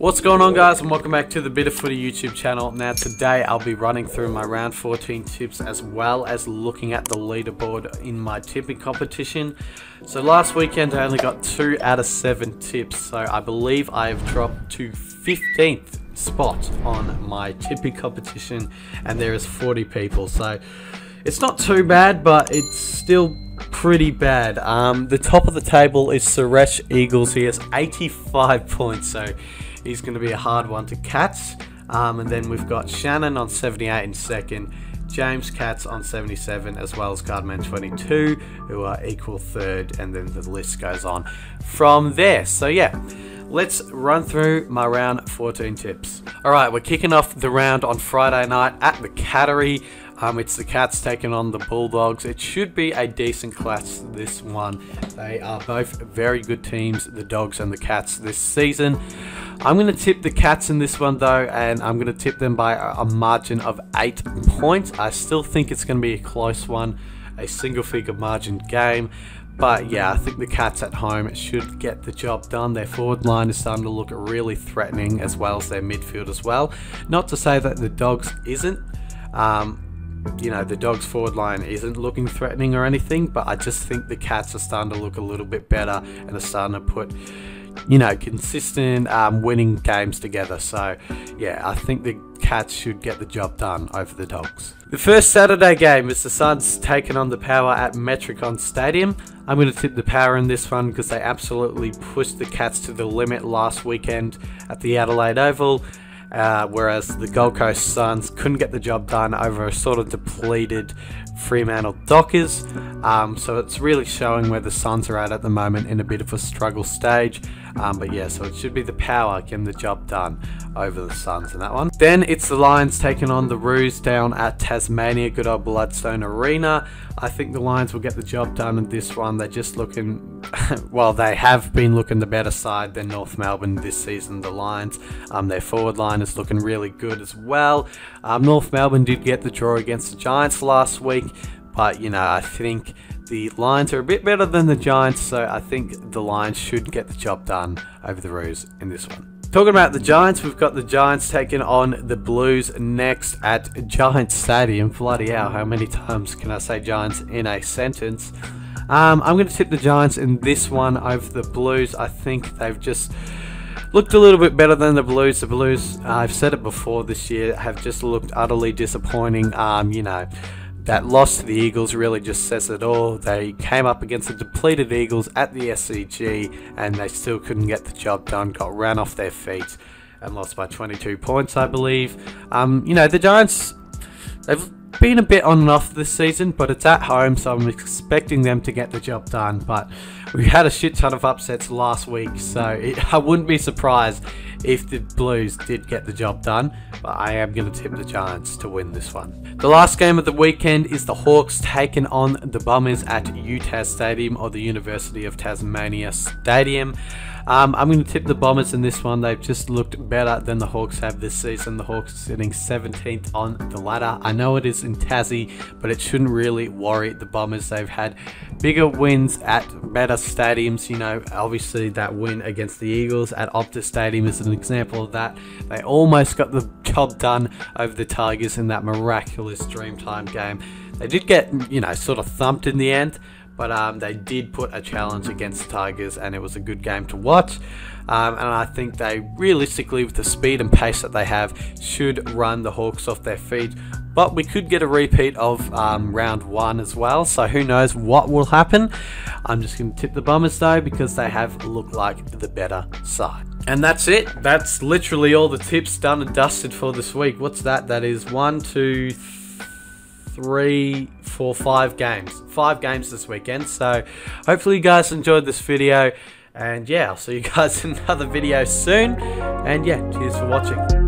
What's going on, guys, and welcome back to the Bit of Footy YouTube channel. Now today I'll be running through my round 14 tips as well as looking at the leaderboard in my tipping competition. So last weekend I only got 2 out of 7 tips, so I believe I have dropped to 15th spot on my tipping competition, and there is 40 people, so it's not too bad, but it's still pretty bad. The top of the table is Suresh Eagles. He has 85 points, so he's going to be a hard one to catch. And then we've got Shannon on 78 in second, James Katz on 77, as well as Cardman 22, who are equal third, and then the list goes on from there. So yeah, let's run through my round 14 tips. Alright, we're kicking off the round on Friday night at the Cattery. It's the Cats taking on the Bulldogs. It should be a decent clash, this one. They are both very good teams, the Dogs and the Cats, this season. I'm going to tip the Cats in this one though, and I'm going to tip them by a margin of 8 points. I still think it's going to be a close one, a single figure margin game. But yeah, I think the Cats at home should get the job done. Their forward line is starting to look really threatening, as well as their midfield as well. Not to say that the Dogs isn't. You know, the Dogs forward line isn't looking threatening or anything, but I just think the Cats are starting to look a little bit better and are starting to put, you know, consistent winning games together. So yeah, I think the Cats should get the job done over the Dogs. The first Saturday game is the Suns taking on the Power at Metricon Stadium. I'm going to tip the Power in this one because they absolutely pushed the Cats to the limit last weekend at the Adelaide Oval. Whereas the Gold Coast Suns couldn't get the job done over a sort of depleted Fremantle Dockers. So it's really showing where the Suns are at the moment, in a bit of a struggle stage. But yeah, so it should be the Power getting the job done over the Suns in that one. Then it's the Lions taking on the Roos down at Tasmania, good old Bloodstone Arena. I think the Lions will get the job done in this one. They're just looking, well, they have been looking the better side than North Melbourne this season, the Lions. Their forward line is looking really good as well. North Melbourne did get the draw against the Giants last week, but you know, I think the Lions are a bit better than the Giants, so I think the Lions should get the job done over the Roos in this one. Talking about the Giants, we've got the Giants taking on the Blues next at Giants Stadium. Bloody hell, how many times can I say Giants in a sentence? I'm going to tip the Giants in this one over the Blues. I think they've just looked a little bit better than the Blues. The Blues, I've said it before this year, have just looked utterly disappointing. You know, that loss to the Eagles really just says it all. They came up against the depleted Eagles at the SCG and they still couldn't get the job done, got ran off their feet and lost by 22 points, I believe. You know, the Giants, they've been a bit on and off this season, but it's at home, so I'm expecting them to get the job done. But we had a shit ton of upsets last week, so I wouldn't be surprised if the Blues did get the job done, but I am going to tip the Giants to win this one. The last game of the weekend is the Hawks taking on the Bombers at UTAS Stadium, or the University of Tasmania Stadium. I'm going to tip the Bombers in this one. They've just looked better than the Hawks have this season. The Hawks are sitting 17th on the ladder. I know it is in Tassie, but it shouldn't really worry the Bombers. They've had bigger wins at better stadiums. You know, obviously that win against the Eagles at Optus Stadium is an example of that. They almost got the job done over the Tigers in that miraculous Dreamtime game. They did get, you know, sort of thumped in the end, but they did put a challenge against the Tigers, and it was a good game to watch. And I think they realistically, with the speed and pace that they have, should run the Hawks off their feet. But we could get a repeat of round 1 as well, so who knows what will happen. I'm just going to tip the Bombers though, because they have looked like the better side. And that's it. That's literally all the tips done and dusted for this week. What's that? That is 1, 2, 3, 4, 5 games. 5 games this weekend. So hopefully you guys enjoyed this video. And yeah, I'll see you guys in another video soon. And yeah, cheers for watching.